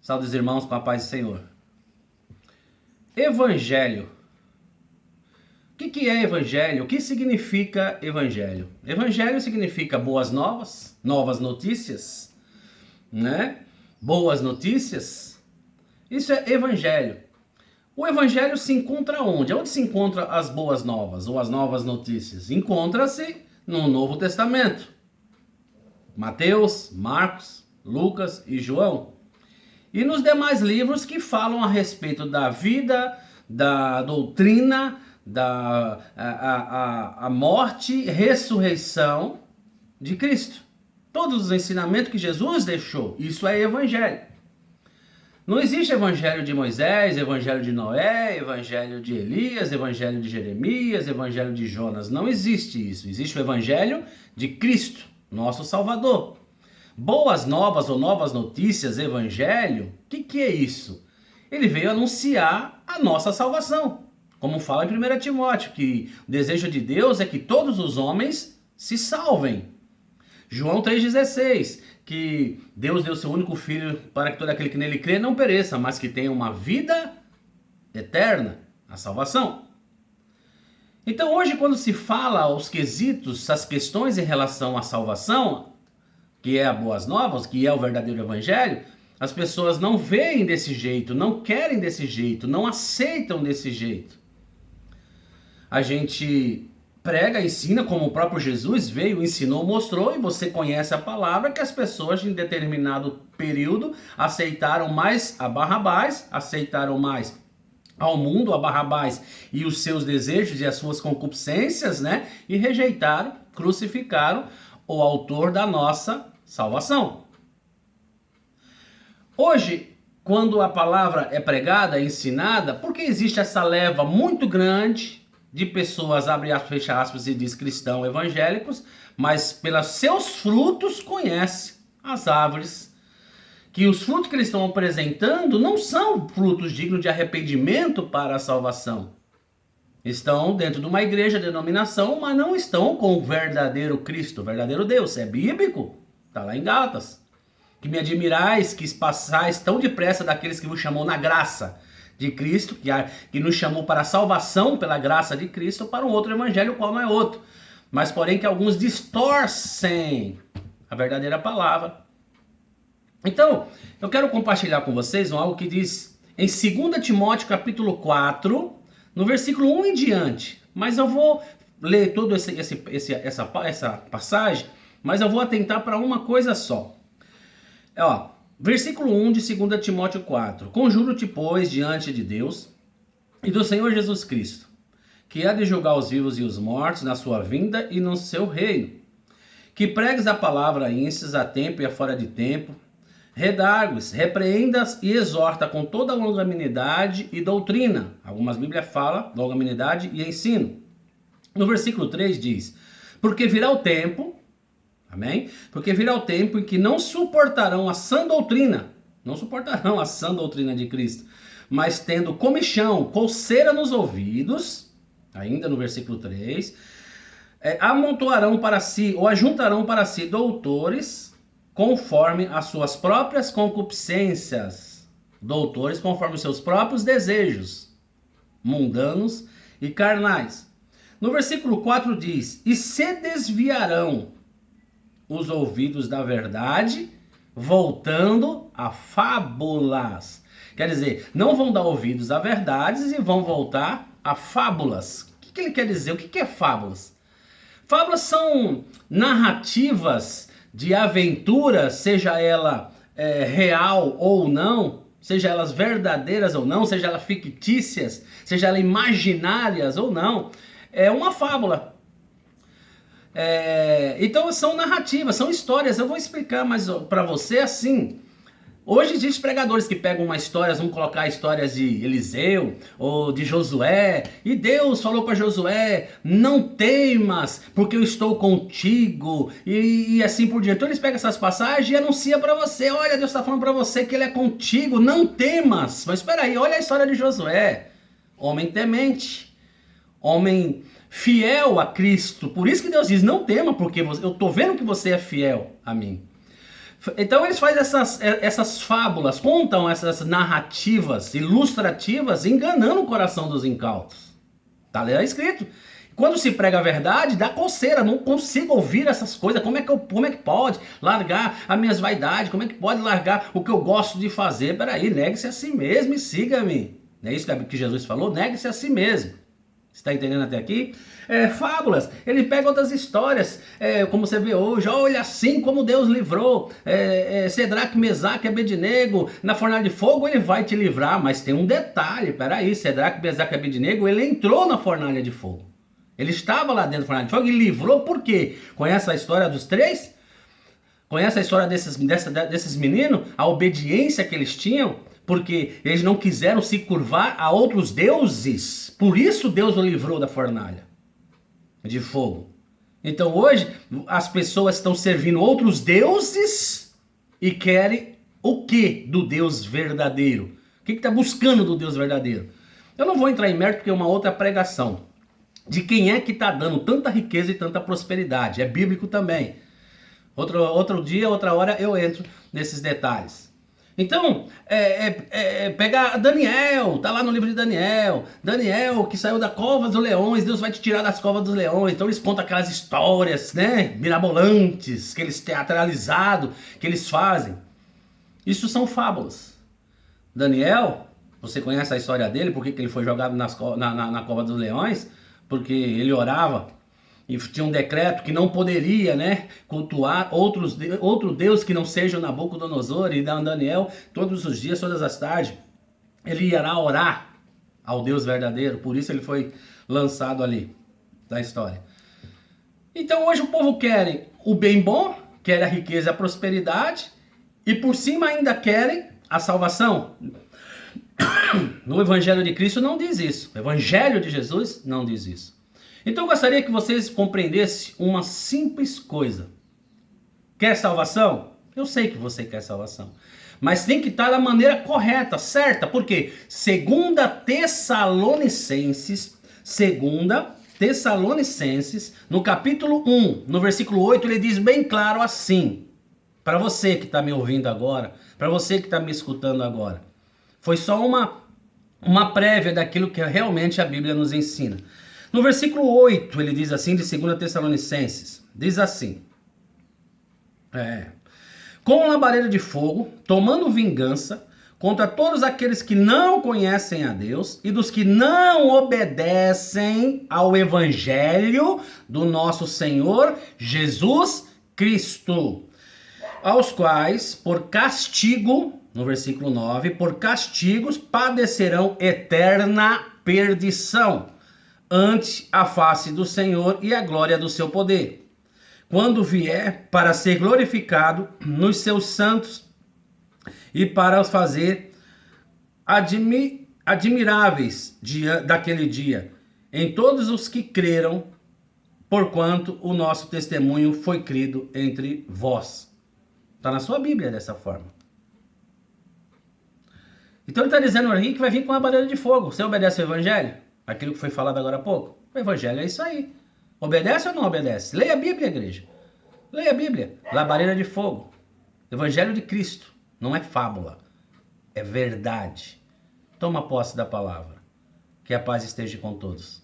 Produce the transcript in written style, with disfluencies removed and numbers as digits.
Saúde os irmãos com a paz do Senhor. Evangelho. O que é evangelho? O que significa evangelho? Evangelho significa boas novas, novas notícias, né? Boas notícias. Isso é evangelho. O evangelho se encontra onde? Onde se encontra as boas novas ou as novas notícias? Encontra-se no Novo Testamento. Mateus, Marcos, Lucas e João. E nos demais livros que falam a respeito da vida, da doutrina, a morte e ressurreição de Cristo. Todos os ensinamentos que Jesus deixou, isso é evangelho. Não existe evangelho de Moisés, evangelho de Noé, evangelho de Elias, evangelho de Jeremias, evangelho de Jonas. Não existe isso. Existe o evangelho de Cristo, nosso Salvador. Boas novas ou novas notícias, evangelho, o que é isso? Ele veio anunciar a nossa salvação. Como fala em 1 Timóteo, que o desejo de Deus é que todos os homens se salvem. João 3,16, que Deus deu seu único filho para que todo aquele que nele crê não pereça, mas que tenha uma vida eterna, a salvação. Então hoje, quando se fala os quesitos, as questões em relação à salvação, que é a boas novas, que é o verdadeiro evangelho, as pessoas não veem desse jeito, não querem desse jeito, não aceitam desse jeito. A gente prega, ensina, como o próprio Jesus veio, ensinou, mostrou, e você conhece a palavra, que as pessoas em determinado período aceitaram mais a Barrabás, aceitaram mais ao mundo, a Barrabás e os seus desejos e as suas concupiscências, né? E rejeitaram, crucificaram o autor da nossa salvação. Hoje, quando a palavra é pregada, é ensinada, porque existe essa leva muito grande de pessoas, abre aspas, fecha aspas, e diz cristãos evangélicos, mas pelos seus frutos conhece as árvores, que os frutos que eles estão apresentando não são frutos dignos de arrependimento para a salvação. Estão dentro de uma igreja, denominação, mas não estão com o verdadeiro Cristo, o verdadeiro Deus. É bíblico, está lá em Gálatas. Que me admirais, que passais tão depressa daqueles que vos chamou na graça de Cristo, que nos chamou para a salvação pela graça de Cristo, para um outro evangelho, qual não é outro. Mas porém que alguns distorcem a verdadeira palavra. Então, eu quero compartilhar com vocês algo que diz em 2 Timóteo capítulo 4, no versículo 1 em diante. Mas eu vou ler toda essa passagem, mas eu vou atentar para uma coisa só. Versículo 1 de 2 Timóteo 4. Conjuro-te, pois, diante de Deus e do Senhor Jesus Cristo, que há de julgar os vivos e os mortos na sua vinda e no seu reino, que pregues a palavra a índices a tempo e a fora de tempo, redargues, repreendas e exorta com toda longanimidade e doutrina. Algumas Bíblias falam longanimidade e ensino. No versículo 3 diz, porque virá o tempo... Amém? Porque virá o tempo em que não suportarão a sã doutrina, de Cristo, mas tendo comichão, coceira nos ouvidos, ainda no versículo 3, amontoarão para si, ou ajuntarão para si doutores, conforme as suas próprias concupiscências, doutores conforme os seus próprios desejos, mundanos e carnais. No versículo 4 diz, e se desviarão os ouvidos da verdade, voltando a fábulas. Quer dizer, não vão dar ouvidos a verdades e vão voltar a fábulas. O que ele quer dizer? O que é fábulas? Fábulas são narrativas de aventura, seja ela real ou não, seja elas verdadeiras ou não, seja elas fictícias, seja elas imaginárias ou não. É uma fábula. Então são narrativas, são histórias. Eu vou explicar mais para você assim. Hoje existem pregadores que pegam uma história, vão colocar histórias de Eliseu ou de Josué, e Deus falou para Josué, não temas, porque eu estou contigo, e assim por diante. Então eles pegam essas passagens e anunciam para você, olha, Deus está falando para você que ele é contigo, não temas. Mas espera aí, olha a história de Josué, homem temente, homem fiel a Cristo. Por isso que Deus diz, não tema, porque eu estou vendo que você é fiel a mim. Então eles fazem essas fábulas, contam essas narrativas ilustrativas, enganando o coração dos incautos. Tá lá escrito. Quando se prega a verdade, dá coceira, não consigo ouvir essas coisas. Como é que pode largar as minhas vaidades? Como é que pode largar o que eu gosto de fazer? Peraí, negue-se a si mesmo e siga-me. Não é isso que Jesus falou? Negue-se a si mesmo. Você está entendendo até aqui? Fábulas, ele pega outras histórias, como você vê hoje, olha assim como Deus livrou Cedraque, Mesaque e Abednego na fornalha de fogo, ele vai te livrar, mas tem um detalhe, peraí, Cedraque, Mesaque e Abednego, ele entrou na fornalha de fogo, ele estava lá dentro da fornalha de fogo e livrou por quê? Conhece a história dos três? Conhece a história desses meninos? A obediência que eles tinham? Porque eles não quiseram se curvar a outros deuses. Por isso Deus o livrou da fornalha de fogo. Então hoje as pessoas estão servindo outros deuses e querem o que do Deus verdadeiro? O que está buscando do Deus verdadeiro? Eu não vou entrar em mérito porque é uma outra pregação. De quem é que está dando tanta riqueza e tanta prosperidade. É bíblico também. Outro dia, outra hora eu entro nesses detalhes. Então, pegar Daniel, tá lá no livro de Daniel. Daniel que saiu da cova dos leões, Deus vai te tirar das covas dos leões. Então eles contam aquelas histórias, né, mirabolantes, que eles teatralizado, que eles fazem. Isso são fábulas. Daniel, você conhece a história dele, por que ele foi jogado na cova dos leões? Porque ele orava. E tinha um decreto que não poderia, né, cultuar outro Deus que não seja o Nabucodonosor. E Daniel, todos os dias, todas as tardes, ele ia lá orar ao Deus verdadeiro. Por isso ele foi lançado ali da história. Então hoje o povo quer o bem bom, quer a riqueza e a prosperidade, e por cima ainda querem a salvação. No Evangelho de Cristo não diz isso. O Evangelho de Jesus não diz isso. Então eu gostaria que vocês compreendessem uma simples coisa. Quer salvação? Eu sei que você quer salvação. Mas tem que estar da maneira correta, certa. Por quê? 2 Tessalonicenses, no capítulo 1, no versículo 8, ele diz bem claro assim. Para você que está me ouvindo agora, para você que está me escutando agora. Foi só uma prévia daquilo que realmente a Bíblia nos ensina. No versículo 8, ele diz assim, de 2 Tessalonicenses, diz assim, com labareda de fogo, tomando vingança contra todos aqueles que não conhecem a Deus e dos que não obedecem ao Evangelho do nosso Senhor Jesus Cristo, aos quais, por castigo, no versículo 9, por castigos padecerão eterna perdição, ante a face do Senhor e a glória do seu poder, quando vier para ser glorificado nos seus santos e para os fazer admiráveis daquele dia, em todos os que creram, porquanto o nosso testemunho foi crido entre vós. Está na sua Bíblia dessa forma. Então ele está dizendo aqui que vai vir com uma labareda de fogo. Você obedece ao Evangelho? Aquilo que foi falado agora há pouco. O Evangelho é isso aí. Obedece ou não obedece? Leia a Bíblia, igreja. Leia a Bíblia. Labareda de fogo. Evangelho de Cristo. Não é fábula. É verdade. Toma posse da palavra. Que a paz esteja com todos.